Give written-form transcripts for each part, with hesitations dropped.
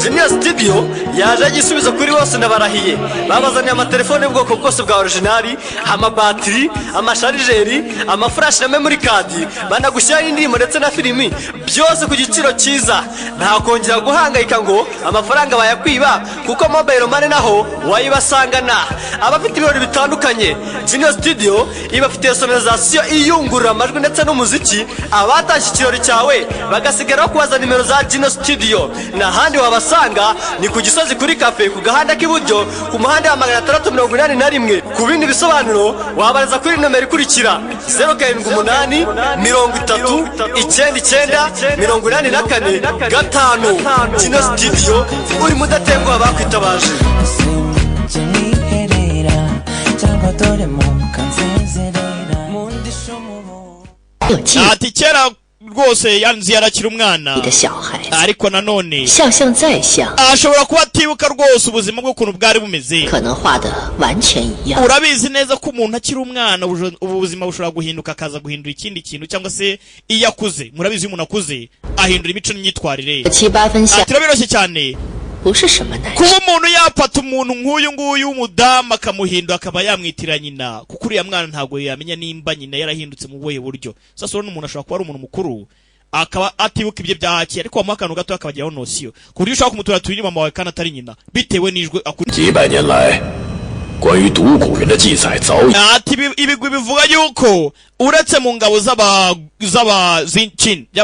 Genius Studio yaje igisubizo kuri bose ndabarahiye. Babazaniye amatelefone y'ubwoko bwose bwa originali, amabatiri, amasharijeri, amaflash na memory card, banagushyiraho indirimbo ndetse na filimi byose ku giciro cyiza. Nta kongera guhangayika ngo amafaranga bayakwiba kuko mobile money naho wayibasangana. Abafite ibirori bitandukanye, Genius Studio ibafitiye sonorization iyungurura amajwi ndetse n'umuziki. Abatashye ikirori cyawe bagasigara kubaza nimero za Genius Studio. N'ahandi wabasanga ni ku Gisozi kuri cafe ku gahanda k'iburyo ku muhanda wa 681. Ku bindi bisobanuro wabaraza kuri nomero ikurikira 078 30 Genius Studio uri mudatenguha bakwitabaje. Ati kera rwose yanzi yarakira umwana ariko nanone ashobora kuba atibuka rwose ubuzima bw'ukuntu bwari bumeze. Urabizi neza ko umuntu akiri umwana ubuzima bushobora guhinduka akaza guhindura ikindi kintu cyangwa se iyo akuze. Murabizi umuntu akuze ahindura imico n'imyitwarire. Turabiroshye cyane kuba umuntu yapata umuntu nk'uyu nguyu w'umudamu akamuhindura akaba yamwitira nyina, kuko uriya mwana ntabwo yamenya nimba nyina yarahindutse mu buhe buryo. Sasa rero umuntu ashobora kuba ari umuntu mukuru akaba atibuka ibyo byahakiye ariko wamuha akantu gato akabagiraho nosiyo ku buryo ushobora kumutura turi mama wawe kandi atari nyina bitewe n'ijwi ibigwi bivuga yuko uretse mu ngabo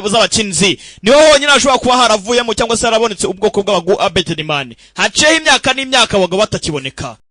z'abachinzi niho honyine hashobora kuba haravuyemo cyangwa se harabonetse ubwoko bw'abagu abetenimani. Haciyeho imyaka n'imyaka abagabo batakiboneka.